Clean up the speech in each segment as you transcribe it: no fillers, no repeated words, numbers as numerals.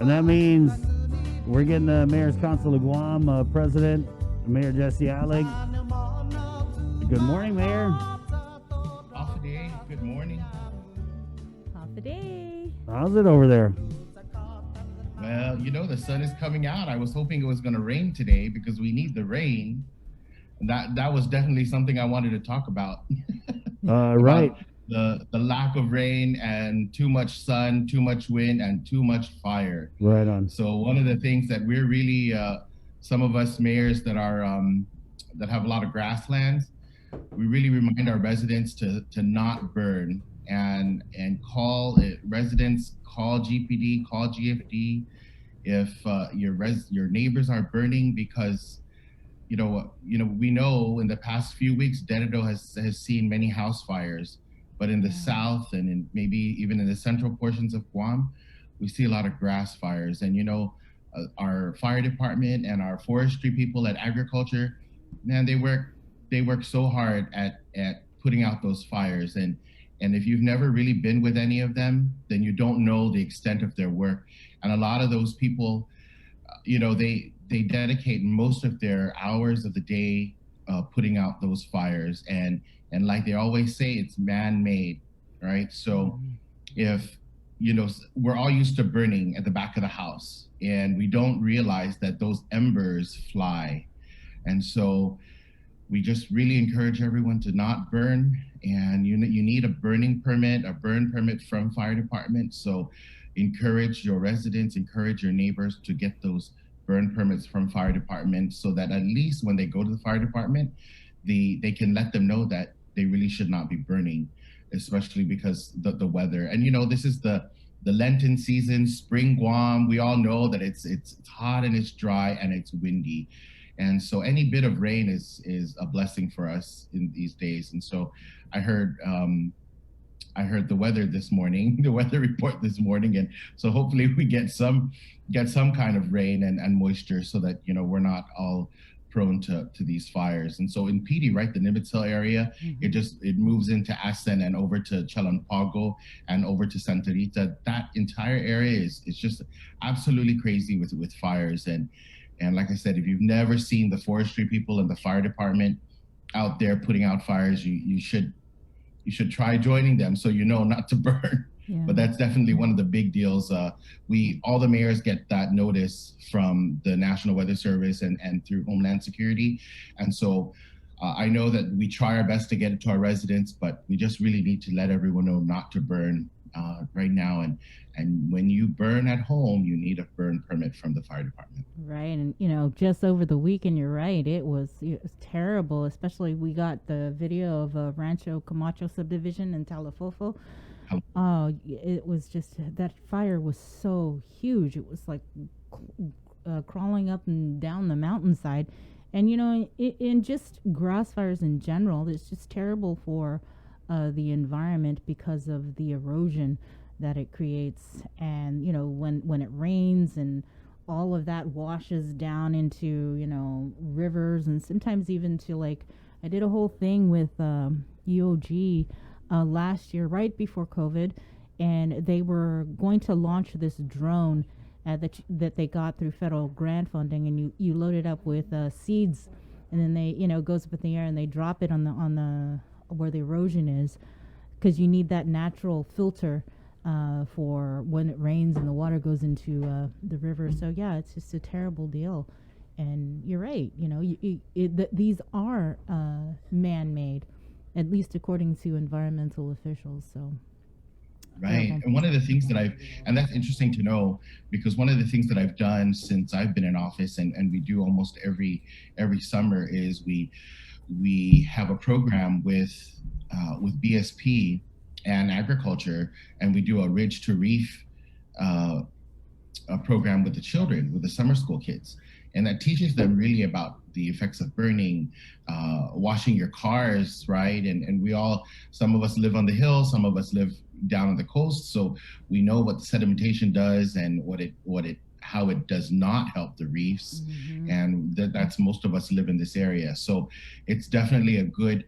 And that means we're getting the Mayor's Council of Guam President, Mayor Jesse Alig. Good morning, Mayor. Off a day. Good morning. Half a day. How's it over there? Well, the sun is coming out. I was hoping it was going to rain today because we need the rain. And that was definitely something I wanted to talk about. Right. About the lack of rain and too much sun, too much wind, and too much fire. Right on. So one of the things that we're really, some of us mayors that are that have a lot of grasslands, we really remind our residents to not burn and call it, residents, call GPD, call GFD if your neighbors are burning, because we know in the past few weeks Dededo has seen many house fires, but in the south and in maybe even in the central portions of Guam, we see a lot of grass fires. And our fire department and our forestry people at agriculture, man, they work so hard at putting out those fires. And if you've never really been with any of them, then you don't know the extent of their work. And a lot of those people, they dedicate most of their hours of the day putting out those fires. And like they always say, it's man-made, right? So if we're all used to burning at the back of the house, and we don't realize that those embers fly. And so we just really encourage everyone to not burn. And you need a burn permit from fire department. So encourage your residents, encourage your neighbors to get those burn permits from fire department, so that at least when they go to the fire department, they can let them know that they really should not be burning, especially because the weather. And this is the Lenten season, spring Guam. We all know that it's hot and it's dry and it's windy. And so any bit of rain is a blessing for us in these days. And so I heard the weather this morning, the weather report this morning, and so hopefully we get some kind of rain and moisture, so that we're not all prone to these fires. And so in PD, right, the Nimitz Hill area, it moves into Asen and over to Chalanpago and over to Santa Rita. That entire area is just absolutely crazy with fires. And like I said, if you've never seen the forestry people and the fire department out there putting out fires, you should try joining them, so not to burn. Yeah. But that's definitely one of the big deals. All the mayors get that notice from the National Weather Service and through Homeland Security. And so I know that we try our best to get it to our residents, but we just really need to let everyone know not to burn right now. And when you burn at home, you need a burn permit from the fire department. Right. And, just over the weekend, you're right, it was terrible. Especially we got the video of Rancho Camacho subdivision in Talafofo. Oh, it was just, that fire was so huge. It was like crawling up and down the mountainside. And, in just grass fires in general, it's just terrible for the environment because of the erosion that it creates. And, when it rains and all of that washes down into, rivers, and sometimes even to, like, I did a whole thing with EOG last year, right before COVID, and they were going to launch this drone that they got through federal grant funding, and you load it up with seeds, and then they goes up in the air and they drop it on the where the erosion is, because you need that natural filter for when it rains and the water goes into the river. So yeah, it's just a terrible deal. And you're right, these are man-made, at least according to environmental officials. So right. And one of the things and that's interesting to know, because one of the things that I've done since I've been in office, and we do almost every summer, is we have a program with BSP and agriculture, and we do a Ridge to Reef a program with the children, with the summer school kids. And that teaches them really about the effects of burning, washing your cars, right? And some of us live on the hill, some of us live down on the coast, so we know what the sedimentation does and how it does not help the reefs. And that's most of us live in this area. So it's definitely a good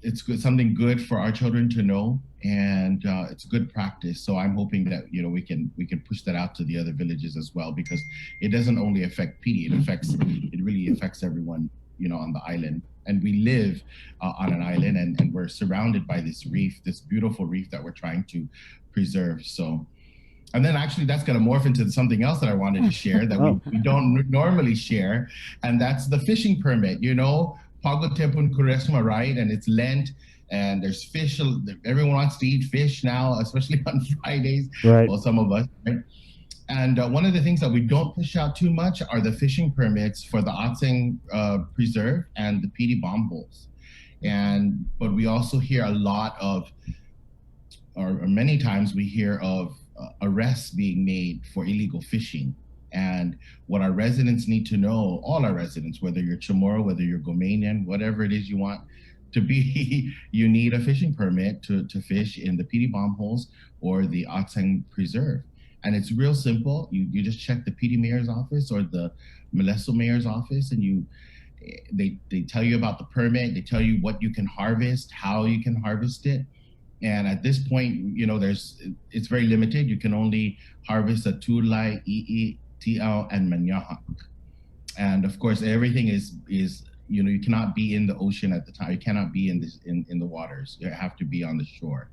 it's good, something good for our children to know, and it's good practice. So I'm hoping that we can push that out to the other villages as well, because it doesn't only affect PD, it really affects everyone on the island. And we live on an island, and we're surrounded by this reef, this beautiful reef that we're trying to preserve. So, and then actually that's going to morph into something else that I wanted to share that we don't normally share, and that's the fishing permit. Pago Tepun Kuresma, right? And it's Lent, and there's fish. Everyone wants to eat fish now, especially on Fridays. Right. Well, some of us, right? And one of the things that we don't push out too much are the fishing permits for the Atseng Preserve and the PD bomb holes. But we also hear a lot of, or many times we hear of arrests being made for illegal fishing. And what our residents need to know, all our residents, whether you're Chamorro, whether you're Gomanian, whatever it is you want to be, you need a fishing permit to fish in the PD bomb holes or the Atseng Preserve. And it's real simple. You just check the PD mayor's office or the Malesso mayor's office, and they tell you about the permit. They tell you what you can harvest, how you can harvest it. And at this point, it's very limited. You can only harvest a tulay, TL, and manyak. And of course, everything is you cannot be in the ocean at the time. You cannot be in the waters. You have to be on the shore.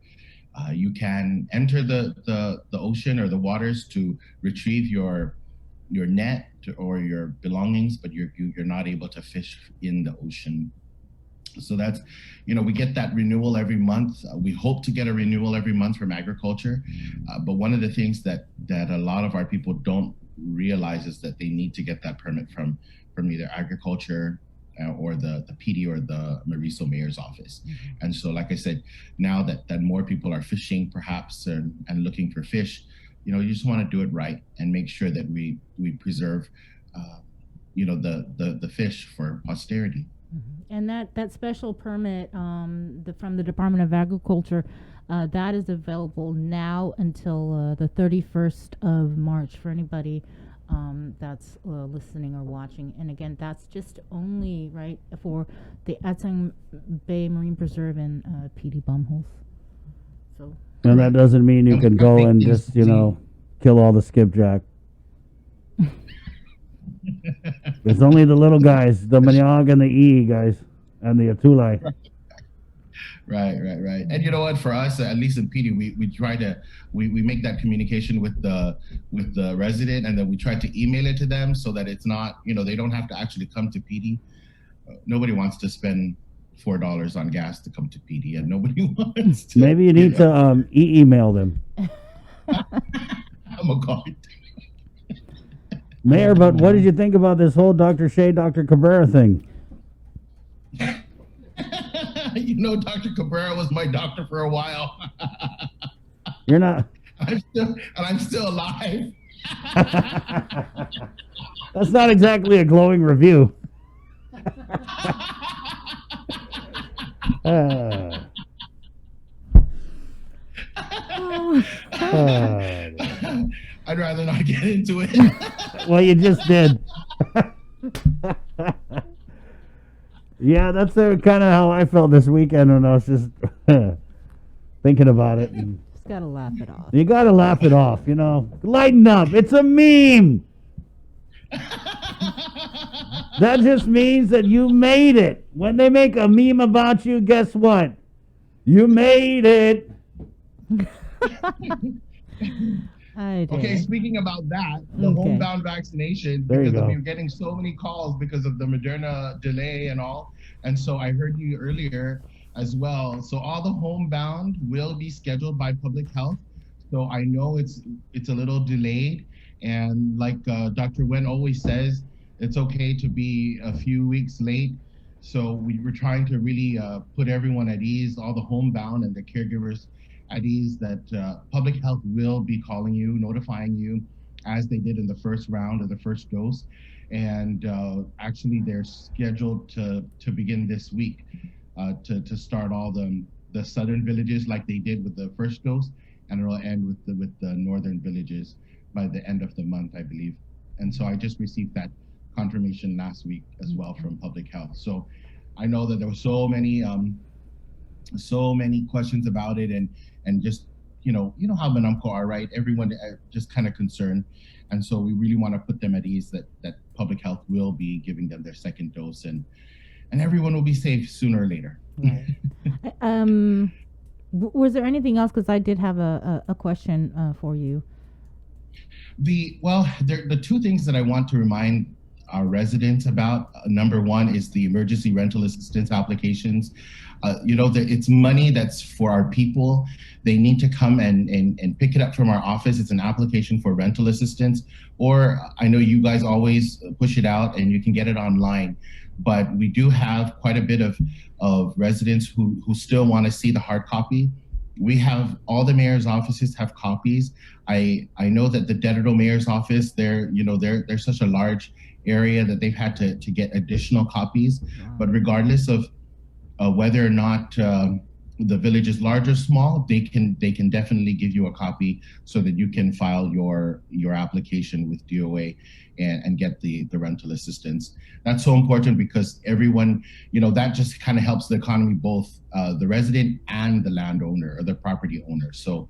You can enter the ocean or the waters to retrieve your net or your belongings, but you're not able to fish in the ocean. So that's, we get that renewal every month. We hope to get a renewal every month from agriculture. But one of the things that a lot of our people don't realize is that they need to get that permit from either agriculture or the PD or the Mariso mayor's office. Mm-hmm. And so, like I said, now that more people are fishing perhaps and looking for fish, you just want to do it right and make sure that we preserve, the fish for posterity. Mm-hmm. And that special permit from the Department of Agriculture, that is available now until the 31st of March for anybody that's listening or watching. And again, that's just only right for the Atseng Bay Marine Preserve and PD bomb holes. So. And that doesn't mean you can go and just kill all the skipjack. It's only the little guys, the Manyag and the E guys, and the Atulai. Right. And you know what? For us, at least in PD, we try to we make that communication with the resident, and then we try to email it to them so that it's not they don't have to actually come to PD. Nobody wants to spend $4 on gas to come to PD, and nobody wants to. Maybe you need to email them. I'm a god. Mayor, but what did you think about this whole Dr. Shea, Dr. Cabrera thing? Dr. Cabrera was my doctor for a while. You're not. I'm still alive. That's not exactly a glowing review. I'd rather not get into it. Well, you just did. Yeah, that's kind of how I felt this weekend when I was just thinking about it. Just gotta laugh it off. You gotta laugh it off, Lighten up. It's a meme. That just means that you made it. When they make a meme about you, guess what? You made it. Okay, speaking about that, the homebound vaccination, because we were getting so many calls because of the Moderna delay and all. And so I heard you earlier as well. So all the homebound will be scheduled by public health. So I know it's a little delayed. And like Dr. Wen always says, it's okay to be a few weeks late. So we were trying to really put everyone at ease, all the homebound and the caregivers at ease, that public health will be calling you, notifying you, as they did in the first round of the first dose. And actually they're scheduled to begin this week to start all the southern villages like they did with the first dose, and it'll end with the northern villages by the end of the month, I believe. And so I just received that confirmation last week as well from public health. So I know that there were so many questions about it, and just you know how Manumco are, right? Everyone just kind of concerned, and so we really want to put them at ease that public health will be giving them their second dose, and everyone will be safe sooner or later. Right. Was there anything else? Because I did have a question for you. The two things that I want to remind our residents about. Number one is the emergency rental assistance applications. You know, it's money that's for our people. They need to come and pick it up from our office. It's an application for rental assistance, or I know you guys always push it out and you can get it online. But we do have quite a bit of residents who still want to see the hard copy. We have all the mayor's offices have copies. I know that the Dedado mayor's office, they're such a large area that they've had to get additional copies. Wow. But regardless of whether or not the village is large or small, they can definitely give you a copy so that you can file your application with DOA and get the rental assistance. That's so important because everyone, that just kind of helps the economy, both the resident and the landowner or the property owner. So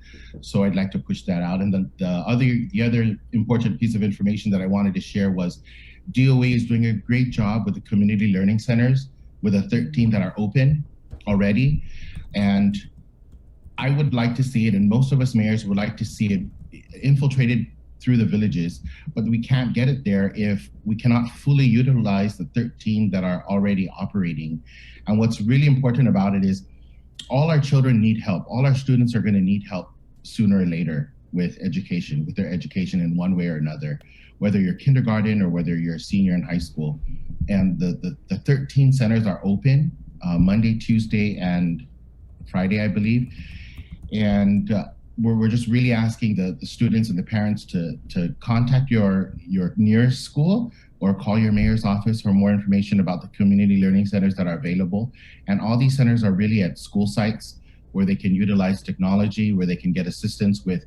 I'd like to push that out. And the other important piece of information that I wanted to share was DOA is doing a great job with the community learning centers, with the 13 that are open already. And I would like to see it, and most of us mayors would like to see it infiltrated through the villages, but we can't get it there if we cannot fully utilize the 13 that are already operating. And what's really important about it is all our children need help. All our students are going to need help sooner or later with their education in one way or another, whether you're kindergarten or whether you're a senior in high school. And the 13 centers are open Monday, Tuesday, and Friday, I believe. And we're just really asking the students and the parents to contact your nearest school or call your mayor's office for more information about the community learning centers that are available. And all these centers are really at school sites where they can utilize technology, where they can get assistance with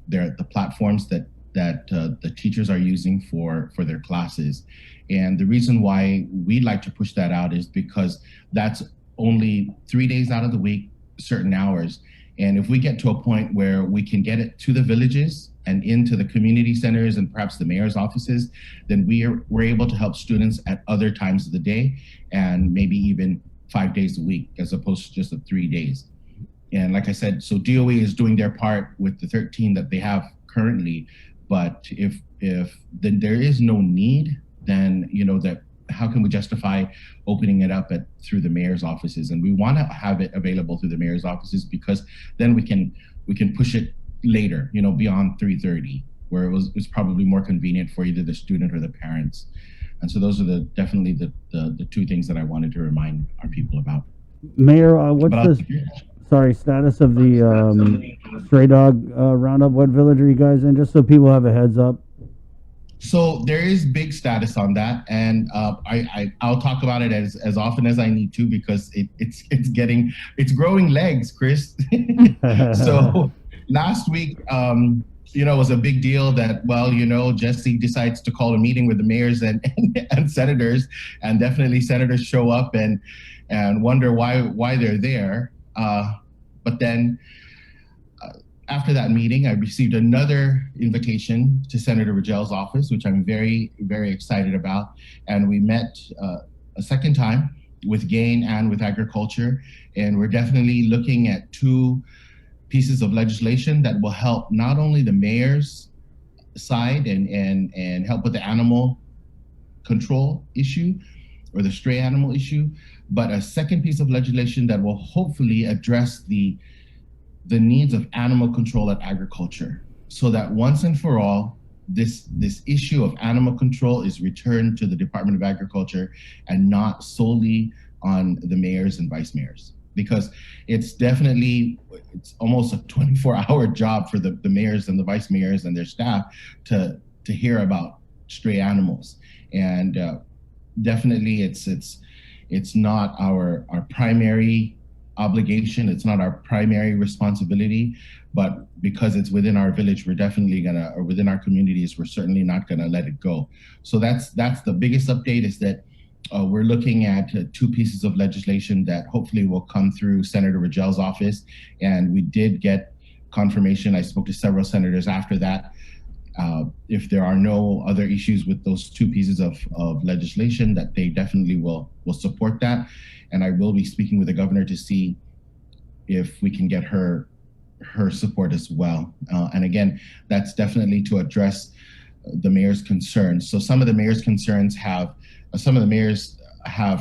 the platforms that the teachers are using for their classes. And the reason why we'd like to push that out is because that's only 3 days out of the week, certain hours. And if we get to a point where we can get it to the villages and into the community centers and perhaps the mayor's offices, then we're able to help students at other times of the day and maybe even 5 days a week as opposed to just the 3 days. And like I said, so DOE is doing their part with the 13 that they have currently. But if then there is no need, then that how can we justify opening it up through the mayor's offices? And we want to have it available through the mayor's offices because then we can push it later, beyond 3:30, where it's probably more convenient for either the student or the parents. And so those are definitely the two things that I wanted to remind our people about. Mayor, what's the status of the stray dog roundup? What village are you guys in? Just so people have a heads up. So there is big status on that, and I'll talk about it as often as I need to because it's growing legs, Chris. So last week, it was a big deal that Jesse decides to call a meeting with the mayors and senators, and definitely senators show up and wonder why they're there. But then after that meeting, I received another invitation to Senator Rigel's office, which I'm very, very excited about. And we met a second time with GAIN and with agriculture. And we're definitely looking at two pieces of legislation that will help not only the mayor's side and help with the animal control issue or the stray animal issue, but a second piece of legislation that will hopefully address the needs of animal control at agriculture, so that once and for all, this issue of animal control is returned to the Department of Agriculture and not solely on the mayors and vice mayors, because it's almost a 24-hour job for the mayors and the vice mayors and their staff to hear about stray animals. And definitely it's not our primary obligation. It's not our primary responsibility, but because it's within our village, we're definitely or within our communities, we're certainly not gonna let it go. So that's the biggest update, is that we're looking at two pieces of legislation that hopefully will come through Senator Ragel's office. And we did get confirmation. I spoke to several senators after that. If there are no other issues with those two pieces of legislation, that they definitely will support that. And I will be speaking with the governor to see if we can get her support as well. And again, that's definitely to address the mayor's concerns. So some of the mayor's concerns have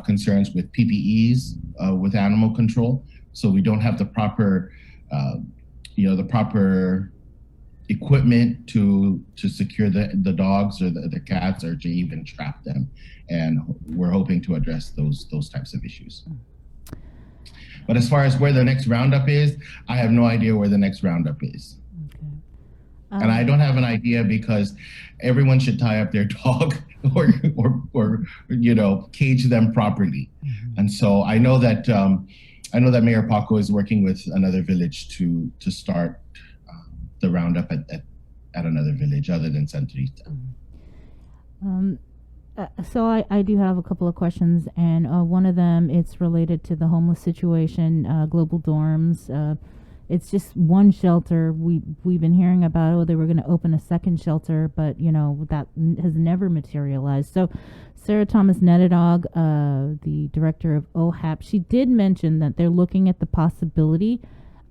concerns with PPEs, with animal control. So we don't have the proper, the proper equipment to secure the dogs or the cats, or to even trap them. And we're hoping to address those types of issues. But as far as where the next roundup is, I have no idea where the next roundup is. Okay. And I don't have an idea, because everyone should tie up their dog or cage them properly. Mm-hmm. And so I know that Mayor Paco is working with another village to start the roundup at another village other than Santa Rita. So I do have a couple of questions, and one of them, it's related to the homeless situation, global dorms. It's just one shelter. We've been hearing about, they were going to open a second shelter, but that has never materialized. So Sarah Thomas Nedadog, the director of OHAP, she did mention that they're looking at the possibility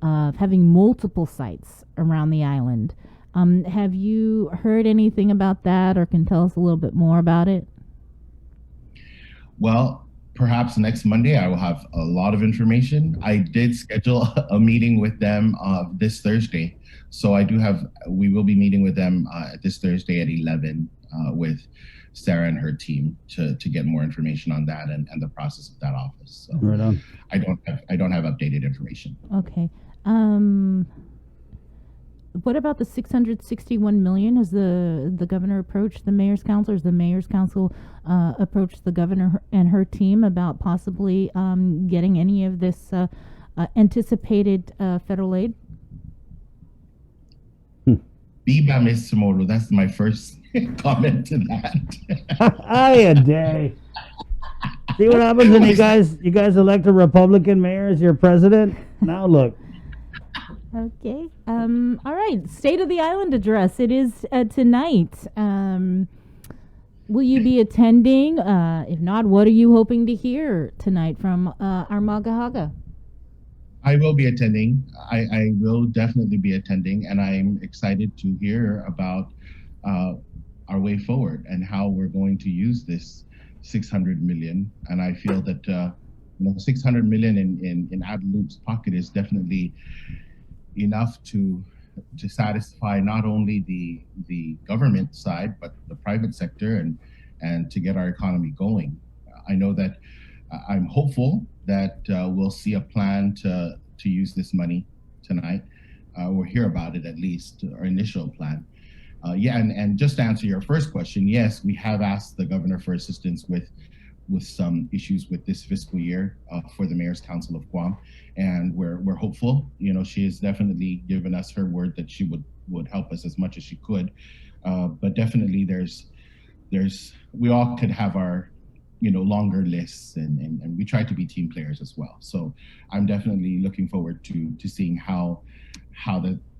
of having multiple sites around the island. Have you heard anything about that, or can tell us a little bit more about it? Well, perhaps next Monday I will have a lot of information. I did schedule a meeting with them this Thursday. So we will be meeting with them this Thursday at 11 with Sarah and her team to get more information on that and the process of that office. So right on. I don't have updated information. Okay. What about the $661 million? Has the governor approached the mayor's council? Has the mayor's council approached the governor and her team about possibly getting any of this anticipated federal aid? Biba Miss Tomorrow. That's my first comment to that. Hiya, day. See what happens when you guys elect a Republican mayor as your president? Now look. Okay. All right. State of the Island address. It is tonight. Will you be attending? If not, what are you hoping to hear tonight from our Magahaga? I will be attending. I will definitely be attending, and I'm excited to hear about our way forward and how we're going to use this $600 million. And I feel that $600 million in Adelute's pocket is definitely enough to satisfy not only the government side, but the private sector, and to get our economy going. I know that I'm hopeful that we'll see a plan to use this money tonight, or hear about it, at least our initial plan. And just to answer your first question, yes, we have asked the governor for assistance with some issues with this fiscal year for the Mayor's Council of Guam, and we're hopeful. She has definitely given us her word that she would help us as much as she could, but definitely we all could have our longer lists, and we try to be team players as well. So I'm definitely looking forward to seeing how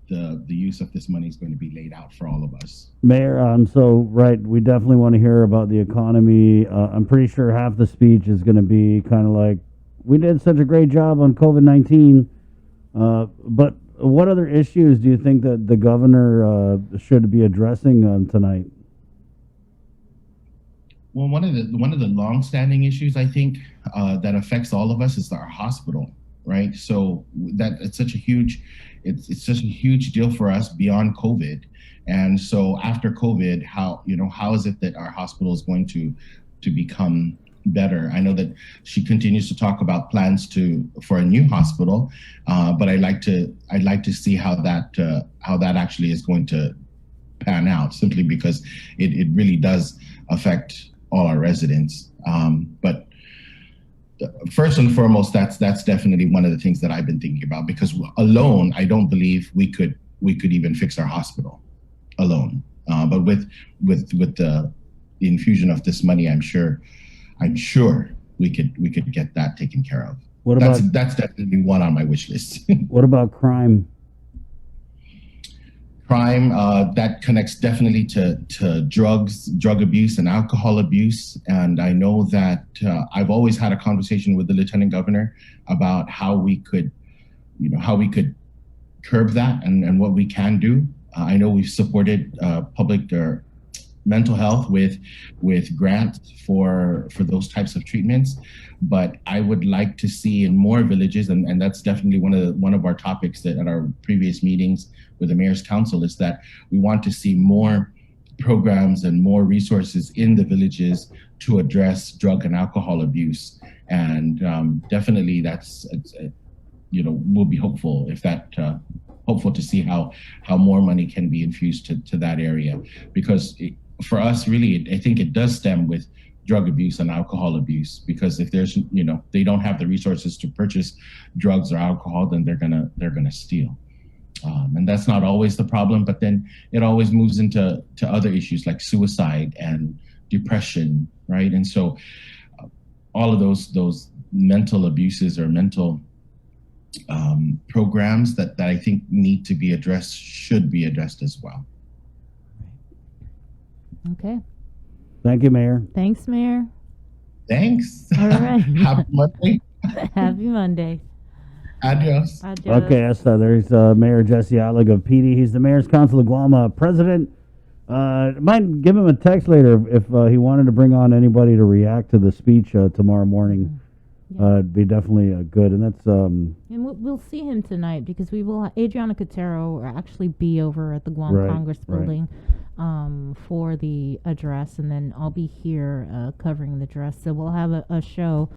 the use of this money is going to be laid out for all of us. Mayor, we definitely want to hear about the economy. I'm pretty sure half the speech is going to be kind of like, we did such a great job on COVID-19, but what other issues do you think that the governor should be addressing tonight? Well, one of the long-standing issues, I think, that affects all of us is our hospital, right? So it's such a huge deal for us beyond COVID. And so after COVID, how is it that our hospital is going to become better? I know that she continues to talk about plans for a new hospital, but I'd like to see how that actually is going to pan out, simply because it really does affect all our residents. But first and foremost, that's definitely one of the things that I've been thinking about, because alone, I don't believe we could even fix our hospital alone. But with the infusion of this money, I'm sure I'm sure we could get that taken care of. What That's about that's definitely one on my wish list. what about crime? Crime that connects definitely to drugs, drug abuse, and alcohol abuse. And I know that I've always had a conversation with the lieutenant governor about how we could, how we could curb that and what we can do. I know we've supported public or mental health with grants for those types of treatments, but I would like to see in more villages, and that's definitely one of our topics that at our previous meetings with the mayor's council, is that we want to see more programs and more resources in the villages to address drug and alcohol abuse. And definitely we'll be hopeful if that hopeful to see how more money can be infused to that area, because for us, really, I think it does stem with drug abuse and alcohol abuse, because if there's, they don't have the resources to purchase drugs or alcohol, then they're gonna steal. And that's not always the problem, but then it always moves into other issues like suicide and depression, right? And so all of those mental abuses or mental programs that I think need to be addressed should be addressed as well. Okay. Thank you, Mayor. Thanks, Mayor. Thanks. All right. Happy Monday. Happy Monday. Adios. Adios. Okay, Esther, there's Mayor Jesse Alig of PD. He's the Mayor's Council of Guam president. Might give him a text later if he wanted to bring on anybody to react to the speech tomorrow morning. Yeah. It'd be definitely good, and that's And we'll see him tonight because we will. Adriana Cotero will actually be over at the Guam Right, Congress right. building for the address, and then I'll be here covering the address. So we'll have a show